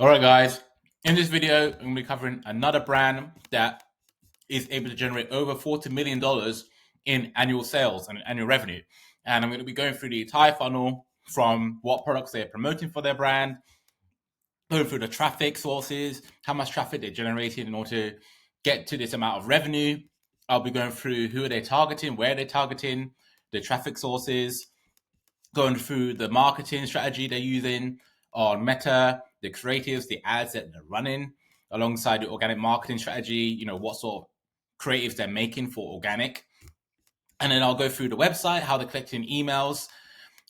All right, guys. In this video, I'm going to be covering another brand that is able to generate over $40 million in annual sales and annual revenue. And I'm going to be going through the entire funnel from what products they're promoting for their brand, going through the traffic sources, how much traffic they're generating in order to get to this amount of revenue. I'll be going through who are they targeting, where they're targeting, the traffic sources, going through the marketing strategy they're using on Meta, the creatives, the ads that they're running, alongside the organic marketing strategy, what sort of creatives they're making for organic. And then I'll go through the website, how they're collecting emails,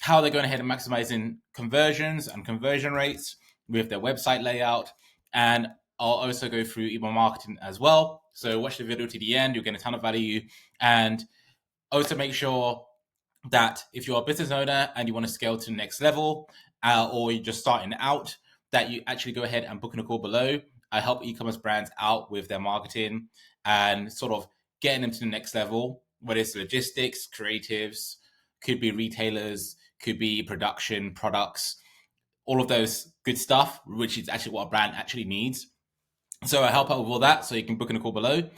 how they're going ahead and maximizing conversions and conversion rates with their website layout. And I'll also go through email marketing as well. So watch the video to the end, you'll get a ton of value. And also make sure that if you're a business owner and you want to scale to the next level, or you're just starting out, that you actually go ahead and book in a call below. I help e-commerce brands out with their marketing and sort of getting them to the next level, whether it's logistics, creatives, could be retailers, could be production, products, all of those good stuff, which is actually what a brand actually needs. So I help out with all that. So you can book in a call below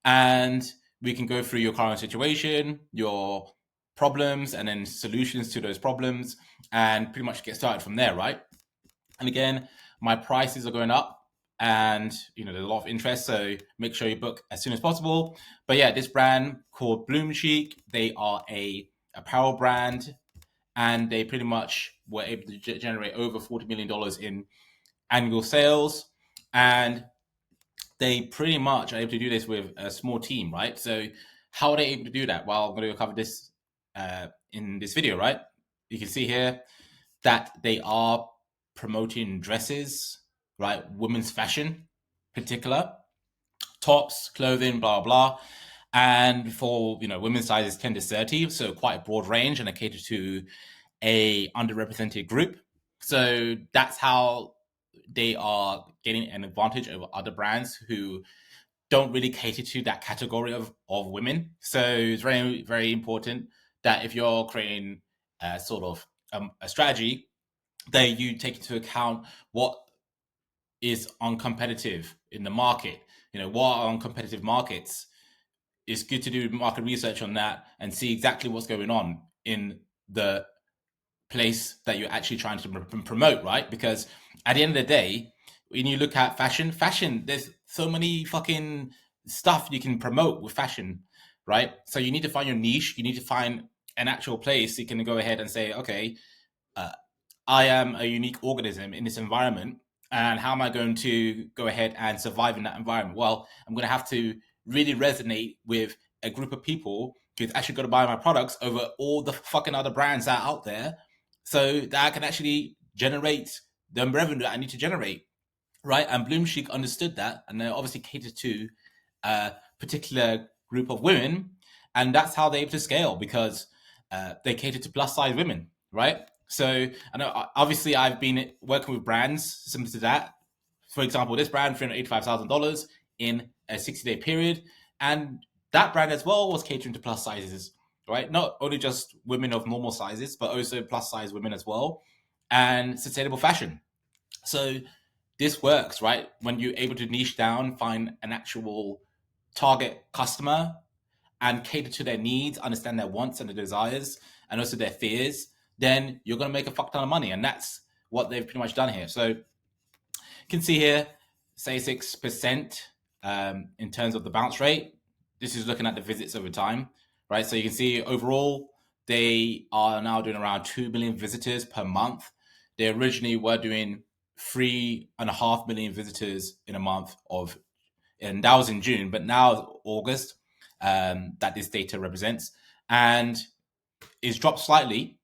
and we can go through your current situation, your problems, and then solutions to those problems, and pretty much get started from there, right? And again, my prices are going up and there's a lot of interest, so make sure you book as soon as possible. But yeah, this brand called Bloom Chic, they are a apparel brand and they pretty much were able to generate over $40 million in annual sales. And they pretty much are able to do this with a small team, right? So how are they able to do that? Well, I'm going to cover this in this video, right? You can see here that they are promoting dresses, right? Women's fashion, particular, tops, clothing, blah, blah. And for, women's sizes 10 to 30, so quite a broad range and a cater to a underrepresented group. So that's how they are getting an advantage over other brands who don't really cater to that category of women. So it's very, very important that if you're creating sort of a strategy, that you take into account what is uncompetitive in the market. What are uncompetitive markets? It's good to do market research on that and see exactly what's going on in the place that you're actually trying to promote, right? Because at the end of the day, when you look at fashion, there's so many fucking stuff you can promote with fashion, right? So you need to find your niche. You need to find an actual place you can go ahead and say, okay, I am a unique organism in this environment, and how am I going to go ahead and survive in that environment? Well, I'm going to have to really resonate with a group of people who's actually going to buy my products over all the fucking other brands that are out there, so that I can actually generate the revenue that I need to generate, right? And Bloom Chic understood that, and they obviously catered to a particular group of women, and that's how they're able to scale because they cater to plus size women, right? So I know obviously I've been working with brands similar to that. For example, this brand $385,000 in a 60-day period, and that brand as well was catering to plus sizes, right? Not only just women of normal sizes, but also plus size women as well, and sustainable fashion. So this works, right? When you're able to niche down, find an actual target customer and cater to their needs, understand their wants and their desires, and also their fears, then you're going to make a fuck ton of money. And that's what they've pretty much done here. So you can see here, say 6% in terms of the bounce rate. This is looking at the visits over time, right? So you can see overall, they are now doing around 2 million visitors per month. They originally were doing 3.5 million visitors in a month and that was in June, but now August, that this data represents, and it's dropped slightly,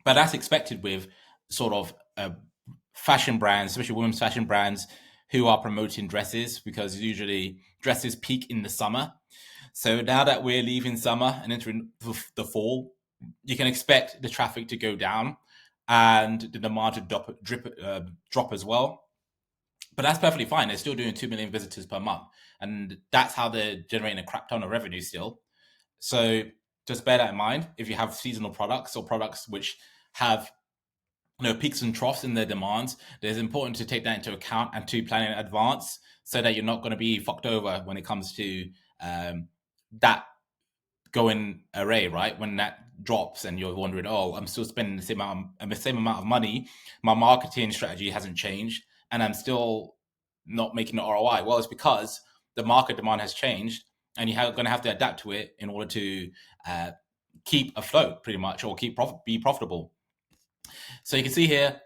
but that's expected with sort of fashion brands, especially women's fashion brands who are promoting dresses, because usually dresses peak in the summer. So now that we're leaving summer and entering the fall, you can expect the traffic to go down and the demand to drop as well. But that's perfectly fine. They're still doing 2 million visitors per month. And that's how they're generating a crap ton of revenue still. So just bear that in mind if you have seasonal products or products which have peaks and troughs in their demands, it's important to take that into account and to plan in advance so that you're not going to be fucked over when it comes to that going array, right? When that drops and you're wondering, oh, I'm still spending the same amount of money, my marketing strategy hasn't changed, and I'm still not making the ROI. Well, it's because the market demand has changed, and you're going to have to adapt to it in order to keep afloat, pretty much, or be profitable. So you can see here,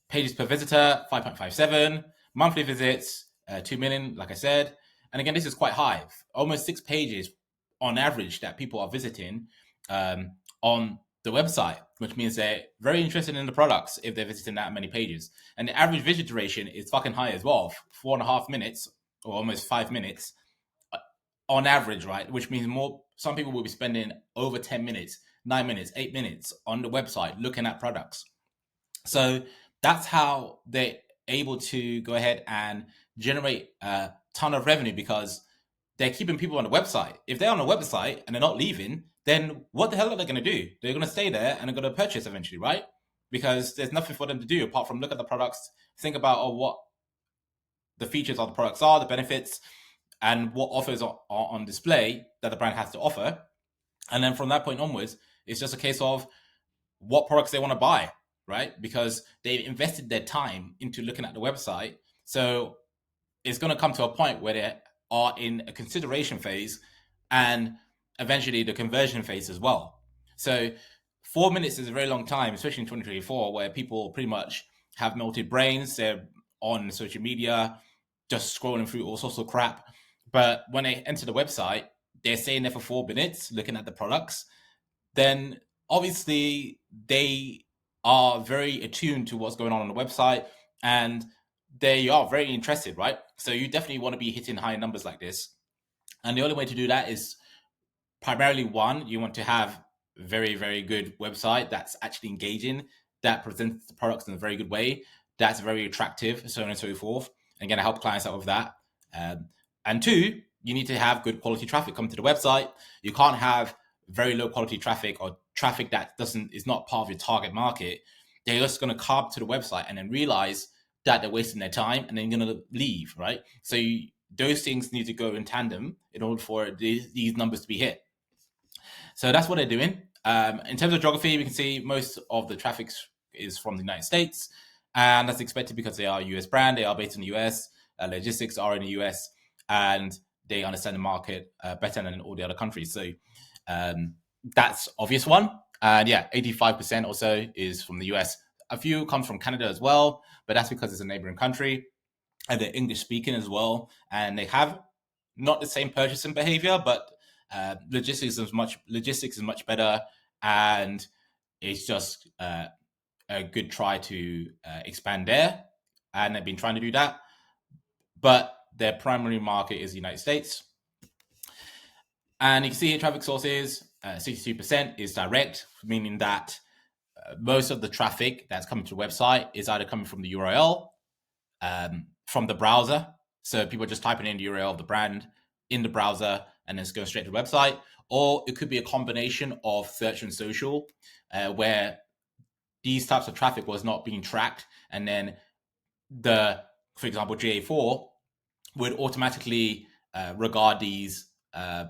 pages per visitor, 5.57, monthly visits, 2 million, like I said. And again, this is quite high, almost 6 pages on average that people are visiting on the website, which means they're very interested in the products if they're visiting that many pages. And the average visit duration is fucking high as well, 4.5 minutes or almost 5 minutes on average, right? Which means some people will be spending over 10 minutes, 9 minutes, 8 minutes on the website looking at products. So that's how they're able to go ahead and generate a ton of revenue, because they're keeping people on the website. If they're on the website and they're not leaving, then what the hell are they going to do? They're going to stay there and they're going to purchase eventually, right? Because there's nothing for them to do apart from look at the products, think about what the features of the products are, the benefits, and what offers are on display that the brand has to offer. And then from that point onwards, it's just a case of what products they want to buy, right? Because they've invested their time into looking at the website. So it's going to come to a point where they are in a consideration phase and eventually the conversion phase as well. So 4 minutes is a very long time, especially in 2024, where people pretty much have melted brains. They're on social media, just scrolling through all sorts of crap. But when they enter the website, they're staying there for 4 minutes looking at the products. Then obviously they are very attuned to what's going on the website and they are very interested, right? So you definitely want to be hitting high numbers like this. And the only way to do that is primarily, one, you want to have a very, very good website that's actually engaging, that presents the products in a very good way, that's very attractive, so on and so forth, and going to help clients out with that. And two, you need to have good quality traffic come to the website. You can't have very low quality traffic or traffic that is not part of your target market. They're just going to come to the website and then realize that they're wasting their time and then going to leave, right? So those things need to go in tandem in order for these numbers to be hit. So that's what they're doing. In terms of geography, we can see most of the traffic is from the United States, and that's expected because they are a US brand. They are based in the US. Logistics are in the US, and they understand the market better than all the other countries. So that's obvious one. And yeah, 85% or so is from the US. A few comes from Canada as well, but that's because it's a neighboring country and they're English speaking as well. And they have not the same purchasing behavior, but logistics is much better, and it's just a good try to expand there, and they've been trying to do that. But their primary market is the United States. And you can see here traffic sources, 62% is direct, meaning that most of the traffic that's coming to the website is either coming from the URL, from the browser. So people are just typing in the URL of the brand in the browser and then it's going straight to the website. Or it could be a combination of search and social, where these types of traffic was not being tracked. And then for example, GA4 would automatically regard these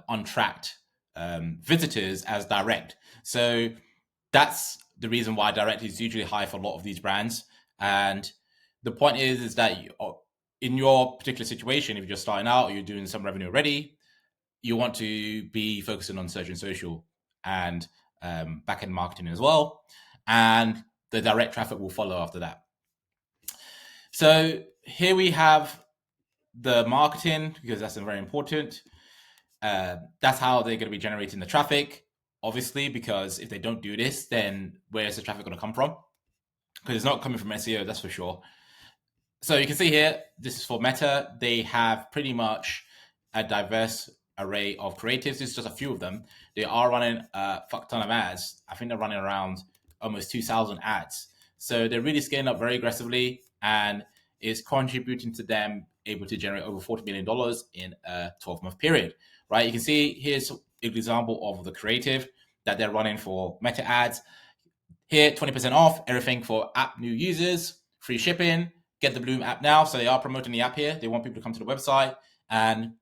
untracked visitors as direct. So that's the reason why direct is usually high for a lot of these brands. And the point is that in your particular situation, if you're just starting out or you're doing some revenue already, you want to be focusing on search and social and back-end marketing as well. And the direct traffic will follow after that. So here we have the marketing, because that's very important. That's how they're going to be generating the traffic, obviously, because if they don't do this, then where's the traffic going to come from? Because it's not coming from SEO, that's for sure. So you can see here, this is for Meta. They have pretty much a diverse array of creatives. This is just a few of them. They are running a fuck ton of ads. I think they're running around almost 2,000 ads. So they're really scaling up very aggressively, and is contributing to them able to generate over $40 million in a 12-month period, right? You can see here's an example of the creative that they're running for Meta ads. Here, 20% off everything for app new users, free shipping. Get the Bloom app now. So they are promoting the app here. They want people to come to the website, and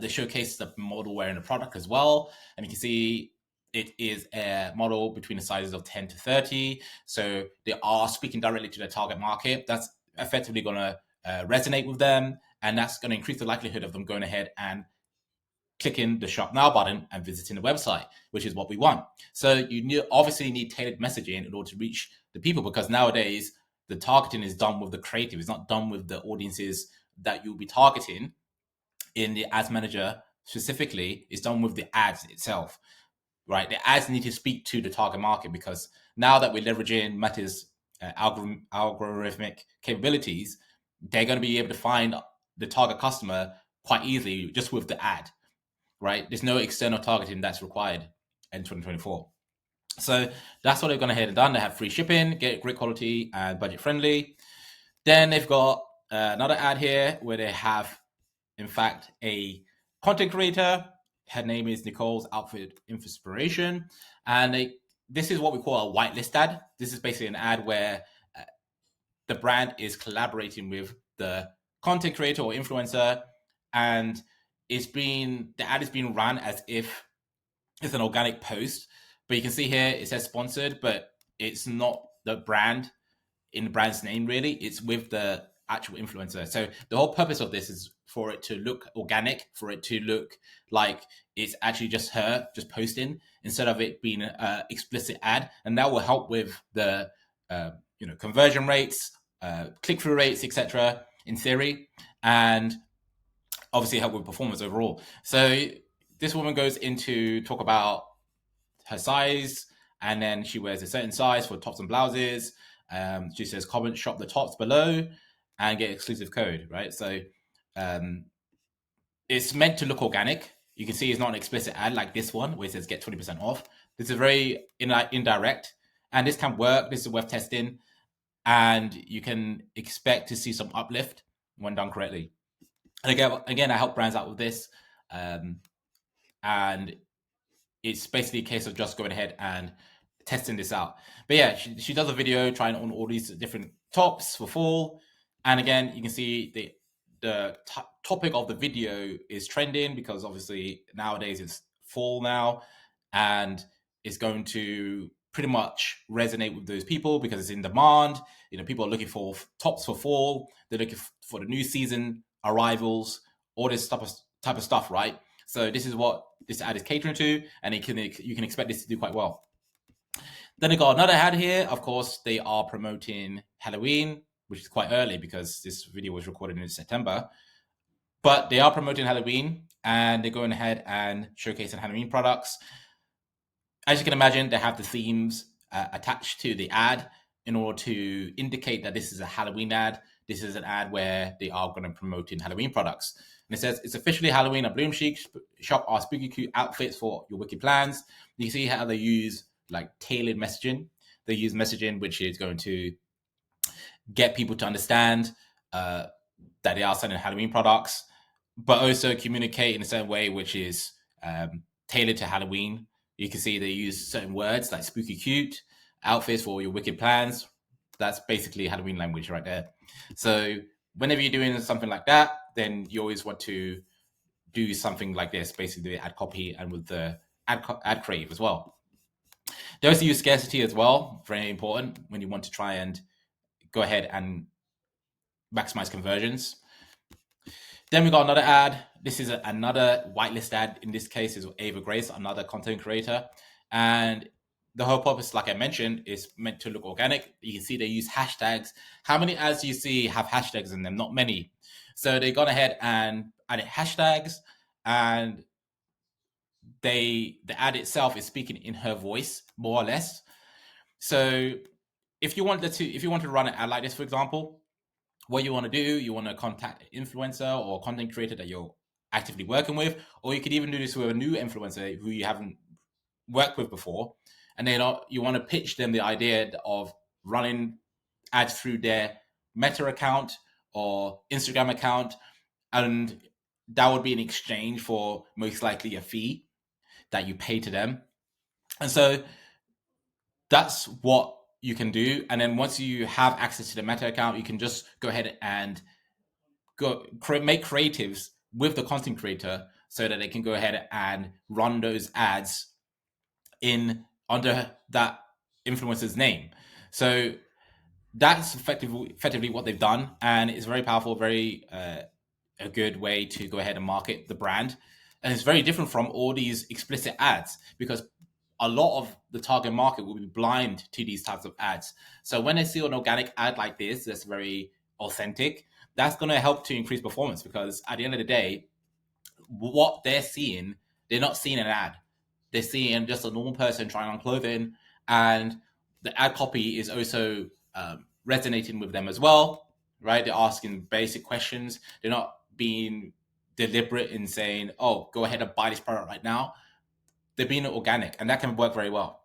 they showcase the model wearing the product as well. And you can see it is a model between the sizes of 10 to 30. So they are speaking directly to their target market. That's effectively going to resonate with them. And that's going to increase the likelihood of them going ahead and clicking the shop now button and visiting the website, which is what we want. So you obviously need tailored messaging in order to reach the people, because nowadays the targeting is done with the creative. It's not done with the audiences that you'll be targeting in the ads manager specifically. It's done with the ads itself, right? The ads need to speak to the target market, because now that we're leveraging Meta's algorithmic capabilities, they're going to be able to find the target customer quite easily just with the ad, right? There's no external targeting that's required in 2024. So that's what they've gone ahead and done. They have free shipping, get great quality and budget friendly. Then they've got another ad here where they have, in fact, a content creator. Her name is Nicole's Outfit Inspiration. And this is what we call a whitelist ad. This is basically an ad where the brand is collaborating with the content creator or influencer, and the ad is being run as if it's an organic post. But you can see here it says sponsored, but it's not the brand in the brand's name, really. It's with the actual influencer. So the whole purpose of this is for it to look organic, for it to look like it's actually just her just posting, instead of it being an explicit ad. And that will help with the conversion rates, click-through rates, etc., in theory, and obviously help with performance overall. So this woman goes into talk about her size, and then she wears a certain size for tops and blouses. She says, comment shop the tops below and get exclusive code, right? So it's meant to look organic. You can see it's not an explicit ad like this one where it says get 20% off. This is very indirect, and this can work. This is worth testing, and you can expect to see some uplift when done correctly. And again, I help brands out with this, and it's basically a case of just going ahead and testing this out. But yeah, she does a video trying on all these different tops for fall. And again, you can see the topic of the video is trending, because obviously nowadays it's fall now, and it's going to pretty much resonate with those people because it's in demand. People are looking for tops for fall. They're looking for the new season arrivals, all this type of stuff, right? So this is what this ad is catering to, and you can expect this to do quite well. Then they got another ad here. Of course, they are promoting Halloween, which is quite early because this video was recorded in September. But they are promoting Halloween, and they're going ahead and showcasing Halloween products. As you can imagine, they have the themes attached to the ad in order to indicate that this is a Halloween ad. This is an ad where they are going to promote Halloween products. And it says, it's officially Halloween at Bloom Chic. Shop our spooky cute outfits for your wicked plans. You can see how they use like tailored messaging. They use messaging which is going to get people to understand that they are selling Halloween products, but also communicate in a certain way which is tailored to Halloween. You can see they use certain words like spooky cute, outfits for your wicked plans. That's basically Halloween language right there. So whenever you're doing something like that, then you always want to do something like this, basically the ad copy and with the ad creative as well. They also use scarcity as well, very important when you want to try and go ahead and maximize conversions. Then we got another ad. This is another whitelist ad. In this case, is Ava Grace, another content creator. And the whole purpose, like I mentioned, is meant to look organic. You can see they use hashtags. How many ads do you see have hashtags in them? Not many. So they gone ahead and added hashtags, and the ad itself is speaking in her voice, more or less. So if you want to run an ad like this, for example, what you want to do, you want to contact an influencer or content creator that you're actively working with, or you could even do this with a new influencer who you haven't worked with before, and then you want to pitch them the idea of running ads through their Meta account or Instagram account, and that would be in exchange for most likely a fee that you pay to them. And so that's what you can do. And then once you have access to the Meta account, you can just go ahead and make creatives with the content creator so that they can go ahead and run those ads in under that influencer's name. So that's effectively what they've done, and it's very powerful, very a good way to go ahead and market the brand. And it's very different from all these explicit ads, because a lot of the target market will be blind to these types of ads. So when they see an organic ad like this that's very authentic, that's going to help to increase performance, because at the end of the day, what they're not seeing an ad. They're seeing just a normal person trying on clothing, and the ad copy is also resonating with them as well, right? They're asking basic questions. They're not being deliberate in saying, "Oh, go ahead and buy this product right now." They're being organic, and that can work very well.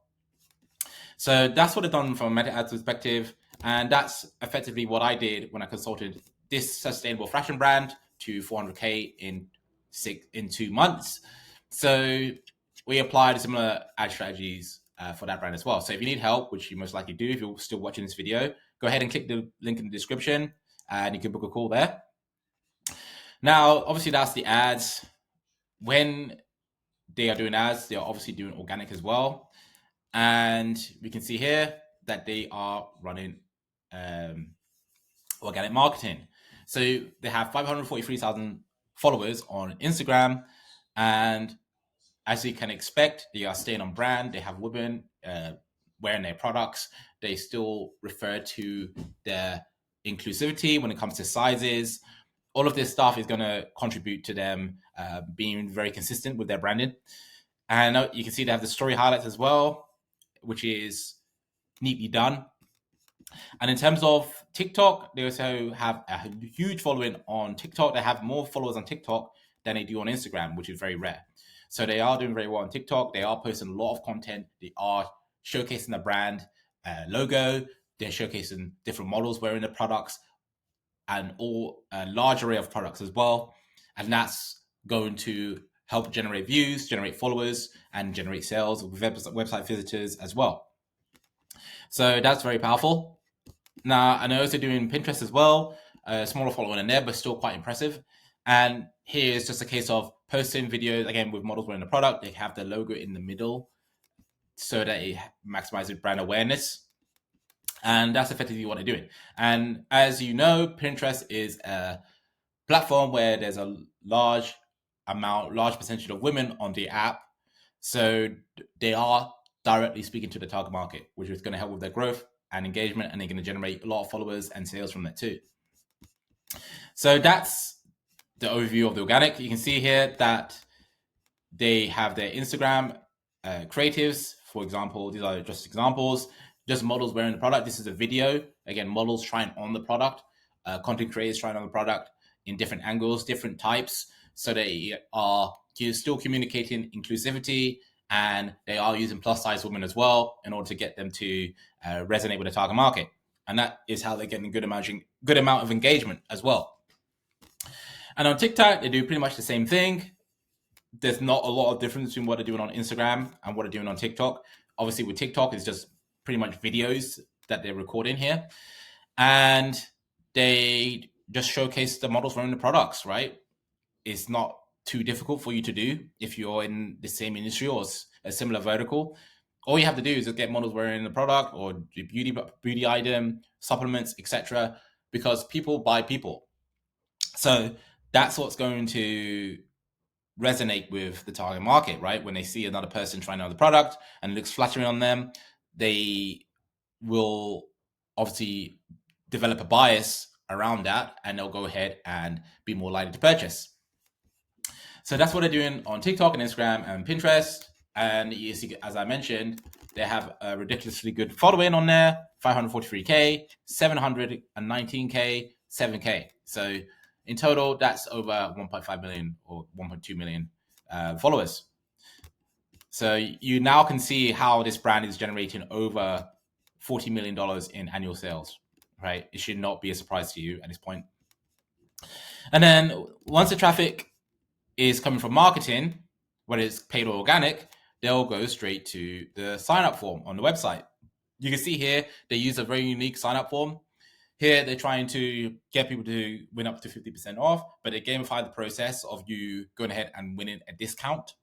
So that's what I've done from a meta ads perspective, and that's effectively what I did when I consulted this sustainable fashion brand to 400K in 2 months. So we applied similar ad strategies for that brand as well. So if you need help, which you most likely do if you're still watching this video, go ahead and click the link in the description and you can book a call there. Now, obviously that's the ads. When they are doing ads, they are obviously doing organic as well. And we can see here that they are running organic marketing. So they have 543,000 followers on Instagram, and as you can expect, they are staying on brand. They have women wearing their products. They still refer to their inclusivity when it comes to sizes. All of this stuff is going to contribute to them being very consistent with their branding. And you can see they have the story highlights as well, which is neatly done. And in terms of TikTok, they also have a huge following on TikTok. They have more followers on TikTok than they do on Instagram, which is very rare. So they are doing very well on TikTok. They are posting a lot of content. They are showcasing the brand logo. They're showcasing different models wearing the products, and all a large array of products as well. And that's going to help generate views, generate followers, and generate sales with website visitors as well. So that's very powerful. Now, and they're also doing Pinterest as well, a smaller following in there, but still quite impressive. And here's just a case of posting videos, again, with models wearing the product. They have the logo in the middle so that it maximizes brand awareness. And that's effectively what they're doing. And as you know, Pinterest is a platform where there's a large percentage of women on the app. So they are directly speaking to the target market, which is going to help with their growth and engagement, and they're going to generate a lot of followers and sales from that too. So that's the overview of the organic. You can see here that they have their Instagram creatives. For example, these are just examples, just models wearing the product. This is a video. Again, models trying on the product, content creators trying on the product in different angles, different types. So they are still communicating inclusivity, and they are using plus size women as well in order to get them to resonate with the target market. And that is how they're getting a good amount of engagement as well. And on TikTok, they do pretty much the same thing. There's not a lot of difference between what they're doing on Instagram and what they're doing on TikTok. Obviously, with TikTok, it's just pretty much videos that they're recording here. And they just showcase the models wearing the products, right? It's not too difficult for you to do if you're in the same industry or a similar vertical. All you have to do is just get models wearing the product or beauty item, supplements, etc. Because people buy people. So that's what's going to resonate with the target market, right? When they see another person trying out the product and it looks flattering on them, they will obviously develop a bias around that, and they'll go ahead and be more likely to purchase. So that's what they're doing on TikTok and Instagram and Pinterest. And you see, as I mentioned, they have a ridiculously good following on there: 543K, 719K, 7K. So in total, that's over 1.5 million or 1.2 million followers. So you now can see how this brand is generating over $40 million in annual sales, right? It should not be a surprise to you at this point. And then once the traffic is coming from marketing, whether it's paid or organic, they'll go straight to the sign up form on the website. You can see here they use a very unique sign up form. Here they're trying to get people to win up to 50% off, but they gamify the process of you going ahead and winning a discount.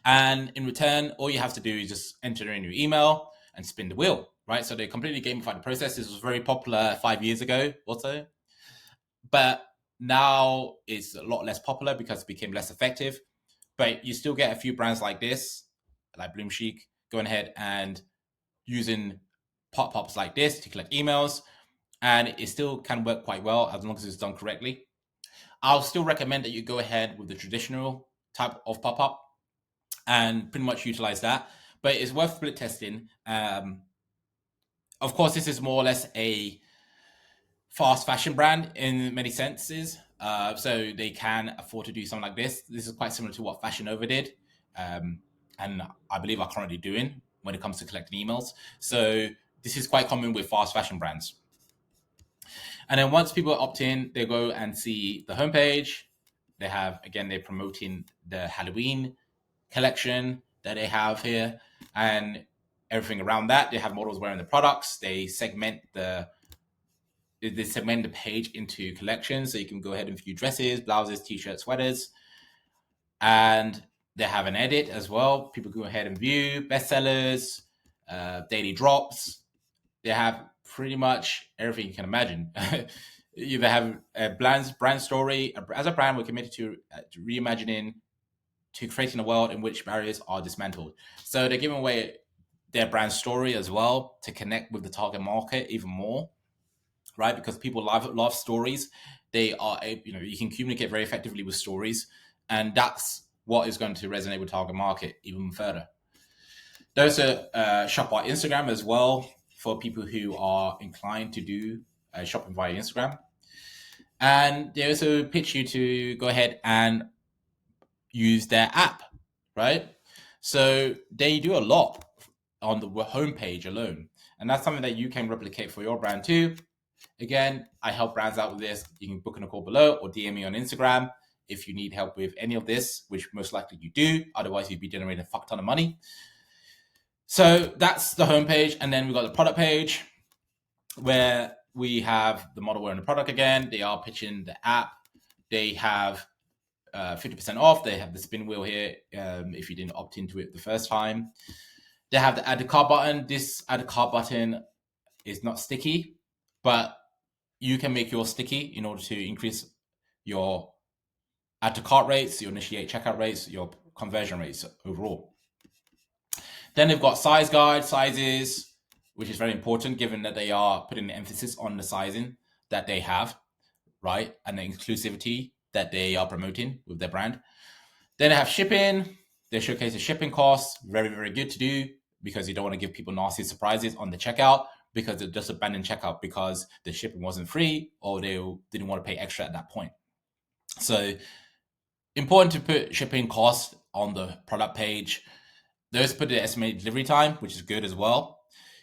And in return, all you have to do is just enter in your email and spin the wheel, right? So they completely gamified the process. This was very popular 5 years ago or so, but now it's a lot less popular because it became less effective. But you still get a few brands like this, like Bloom Chic, going ahead and using pop-ups like this to collect emails, and it still can work quite well as long as it's done correctly. I'll still recommend that you go ahead with the traditional type of pop-up and pretty much utilize that, but it's worth split testing. Of course, this is more or less a fast fashion brand in many senses, so they can afford to do something like this. This is quite similar to what Fashion Nova did, and I believe are currently doing when it comes to collecting emails. So this is quite common with fast fashion brands. And then once people opt in, they go and see the homepage. They have, again, they're promoting the Halloween collection that they have here and everything around that. They have models wearing the products. They segment the page into collections, so you can go ahead and view dresses, blouses, t-shirts, sweaters, and they have an edit as well. People go ahead and view bestsellers, daily drops. They have pretty much everything you can imagine. They have a brand story. As a brand, we're committed to reimagining, to creating a world in which barriers are dismantled. So they're giving away their brand story as well to connect with the target market even more, right? Because people love stories. They are, you can communicate very effectively with stories, and that's what is going to resonate with target market even further. There's a shop by Instagram as well for people who are inclined to do shopping via Instagram. And they also pitch you to go ahead and use their app, right? So they do a lot on the homepage alone. And that's something that you can replicate for your brand too. Again, I help brands out with this. You can book in a call below or DM me on Instagram if you need help with any of this, which most likely you do. Otherwise, you'd be generating a fuck ton of money. So that's the homepage. And then we've got the product page where we have the model wearing the product again. They are pitching the app. They have 50% off. They have the spin wheel here if you didn't opt into it the first time. They have the add to cart button. This add to cart button is not sticky, but you can make yours sticky in order to increase your add to cart rates, your initiate checkout rates, your conversion rates overall. Then they've got size guide, sizes, which is very important given that they are putting the emphasis on the sizing that they have, right? And the inclusivity that they are promoting with their brand. Then they have shipping. They showcase the shipping costs. Very, very good to do because you don't want to give people nasty surprises on the checkout because they just abandoned checkout because the shipping wasn't free or they didn't want to pay extra at that point. So important to put shipping costs on the product page. Those put the estimated delivery time, which is good as well.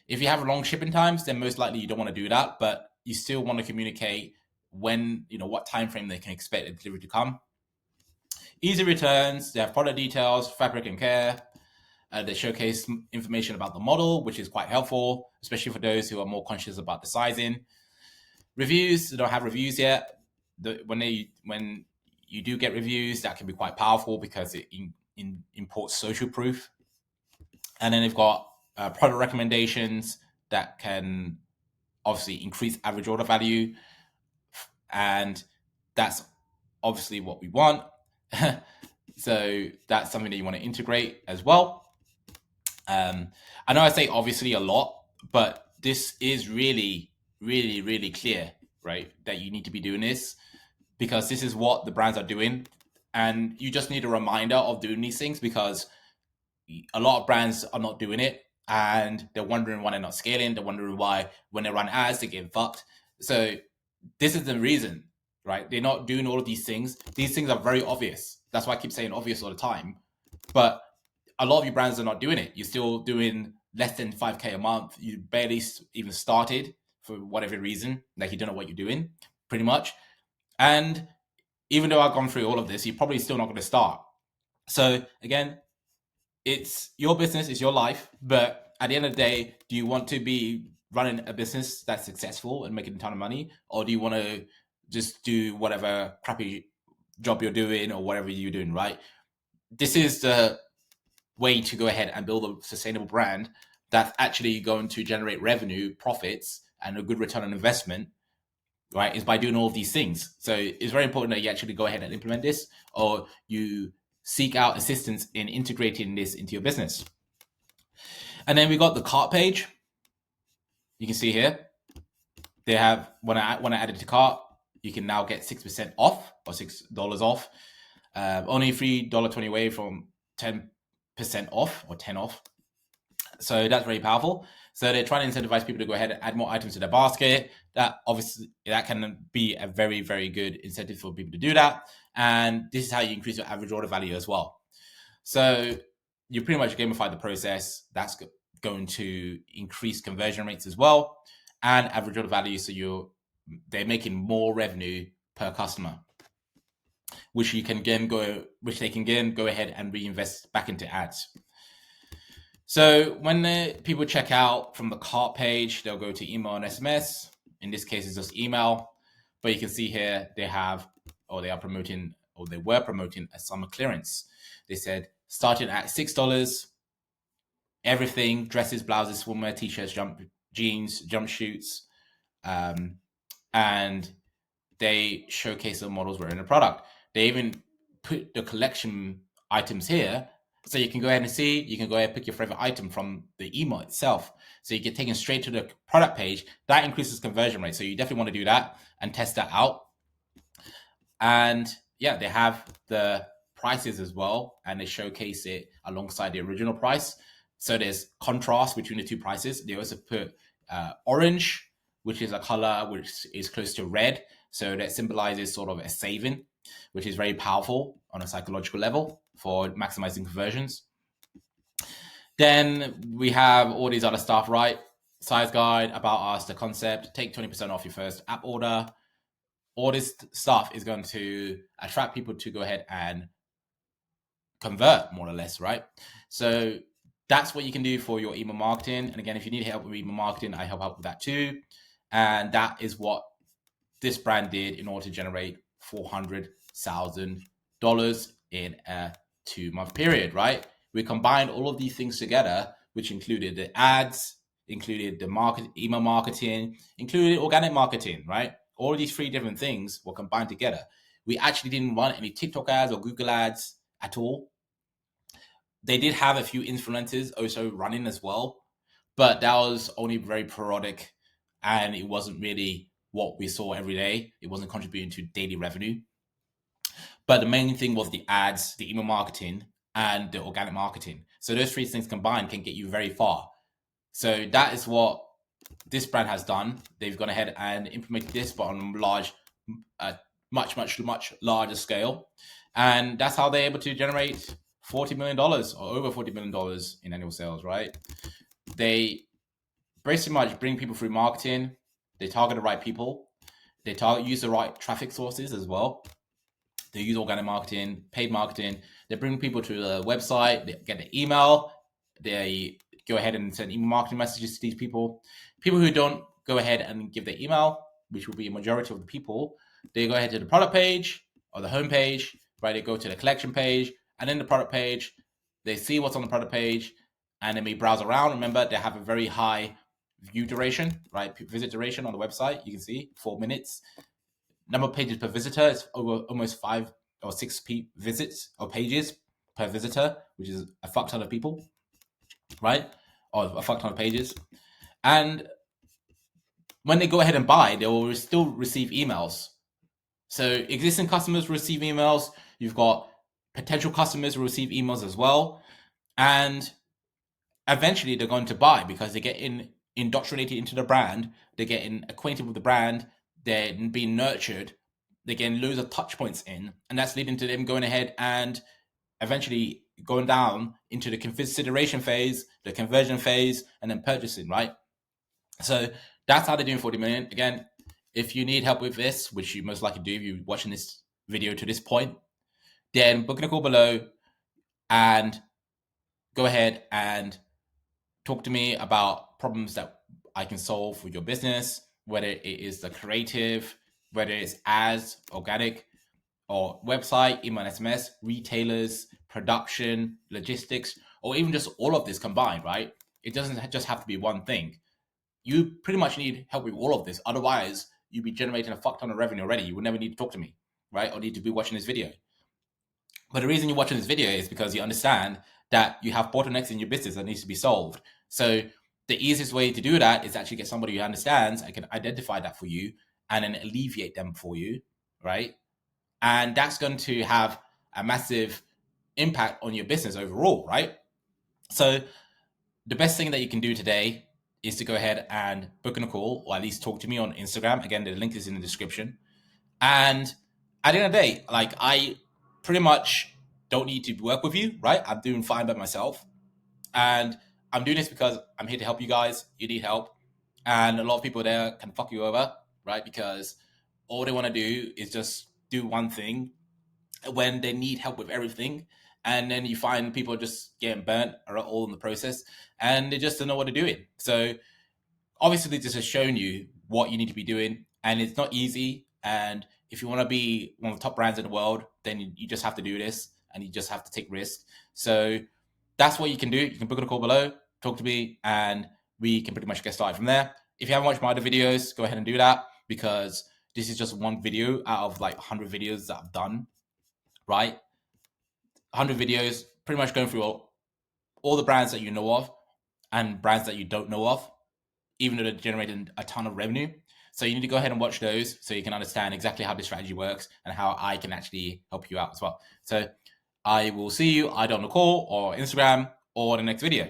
If you have long shipping times, then most likely you don't want to do that, but you still want to communicate when, what time frame they can expect the delivery to come. Easy returns. They have product details, fabric and care. They showcase information about the model, which is quite helpful, especially for those who are more conscious about the sizing. Reviews. They don't have reviews yet. When you do get reviews, that can be quite powerful because it imports social proof. And then they've got product recommendations that can obviously increase average order value. And that's obviously what we want. So that's something that you want to integrate as well. I know I say obviously a lot, but this is really, really, really clear, right? That you need to be doing this because this is what the brands are doing. And you just need a reminder of doing these things because a lot of brands are not doing it and they're wondering why they're not scaling. They're wondering why when they run ads, they're getting fucked. So this is the reason, right? They're not doing all of these things. These things are very obvious. That's why I keep saying obvious all the time. But a lot of your brands are not doing it. You're still doing less than 5K a month. You barely even started for whatever reason. Like you don't know what you're doing, pretty much. And even though I've gone through all of this, you're probably still not going to start. So again, it's your business, it's your life, but at the end of the day, do you want to be running a business that's successful and making a ton of money, or do you want to just do whatever crappy job you're doing or whatever you're doing, right? This is the way to go ahead and build a sustainable brand that's actually going to generate revenue, profits, and a good return on investment, right? Is by doing all of these things. So it's very important that you actually go ahead and implement this, or you seek out assistance in integrating this into your business. And then we got the cart page. You can see here, they have, when I add it to cart, you can now get 6% off, or $6 off. Only $3.20 away from 10% off, or 10 off. So that's very powerful. So they're trying to incentivize people to go ahead and add more items to their basket. That obviously, that can be a very, very good incentive for people to do that. And this is how you increase your average order value as well. So you pretty much gamify the process. That's going to increase conversion rates as well, and average order value. So they're making more revenue per customer, which they can again go ahead and reinvest back into ads. So when the people check out from the cart page, they'll go to email and SMS. In this case, it's just email. But you can see here they were promoting a summer clearance. They said starting at $6, everything: dresses, blouses, swimwear, t-shirts, jeans, jumpsuits, and they showcase the models wearing the product. They even put the collection items here, so you can go ahead and see. You can go ahead and pick your favorite item from the email itself, so you get taken straight to the product page. That increases conversion rate, so you definitely want to do that and test that out. And yeah, they have the prices as well, and they showcase it alongside the original price. So there's contrast between the two prices. They also put orange, which is a color which is close to red. So that symbolizes sort of a saving, which is very powerful on a psychological level for maximizing conversions. Then we have all these other stuff, right? Size guide, about us, the concept, take 20% off your first app order. All this stuff is going to attract people to go ahead and convert, more or less, right? So that's what you can do for your email marketing. And again, if you need help with email marketing, I help out with that too. And that is what this brand did in order to generate $400,000 in a 2-month period, right? We combined all of these things together, which included the ads, included the email marketing, included organic marketing, right? All of these 3 different things were combined together. We actually didn't run any TikTok ads or Google ads at all. They did have a few influencers also running as well, but that was only very periodic, and it wasn't really what we saw every day. It wasn't contributing to daily revenue. But the main thing was the ads, the email marketing, and the organic marketing. So those 3 things combined can get you very far. So that is what this brand has done. They've gone ahead and implemented this, but on a much larger scale. And that's how they're able to generate $40 million or over $40 million in annual sales, right? They pretty much bring people through marketing. They target the right people. They use the right traffic sources as well. They use organic marketing, paid marketing. They bring people to the website. They get the email. They go ahead and send email marketing messages to these people. People who don't go ahead and give their email, which will be a majority of the people, they go ahead to the product page or the home page, right? They go to the collection page, and then the product page. They see what's on the product page, and then they browse around. Remember, they have a very high view duration, right? Visit duration on the website. You can see 4 minutes. Number of pages per visitor is over almost 5 or 6 visits or pages per visitor, which is a fuck ton of people, right? Or a fuck ton of pages. And when they go ahead and buy, they will still receive emails. So existing customers receive emails. You've got potential customers who receive emails as well. And eventually they're going to buy because they get indoctrinated into the brand. They're getting acquainted with the brand. They're being nurtured. They're getting loads of touch points in. And that's leading to them going ahead and eventually going down into the consideration phase, the conversion phase, and then purchasing, right? So that's how they're doing 40 million. Again, if you need help with this, which you most likely do if you're watching this video to this point, then book in a call below and go ahead and talk to me about problems that I can solve with your business, whether it is the creative, whether it's ads, organic, or website, email, SMS, retailers, production, logistics, or even just all of this combined, right? It doesn't just have to be one thing. You pretty much need help with all of this. Otherwise, you'd be generating a fuck ton of revenue already. You would never need to talk to me, right? Or need to be watching this video. But the reason you're watching this video is because you understand that you have bottlenecks in your business that needs to be solved. So the easiest way to do that is actually get somebody who understands and can identify that for you and then alleviate them for you, right? And that's going to have a massive impact on your business overall, right? So the best thing that you can do today is to go ahead and book in a call, or at least talk to me on Instagram. Again, the link is in the description. And at the end of the day, like, I pretty much don't need to work with you, right? I'm doing fine by myself. And I'm doing this because I'm here to help you guys. You need help. And a lot of people there can fuck you over, right? Because all they want to do is just do one thing when they need help with everything. And then you find people just getting burnt all in the process and they just don't know what they're doing. So obviously this has shown you what you need to be doing, and it's not easy. And if you want to be one of the top brands in the world, then you just have to do this and you just have to take risks. So that's what you can do. You can book a call below, talk to me, and we can pretty much get started from there. If you haven't watched my other videos, go ahead and do that, because this is just one video out of like 100 videos that I've done, right? 100 videos, pretty much going through all the brands that you know of and brands that you don't know of, even though they're generating a ton of revenue. So you need to go ahead and watch those so you can understand exactly how this strategy works and how I can actually help you out as well. So I will see you either on the call or Instagram or the next video.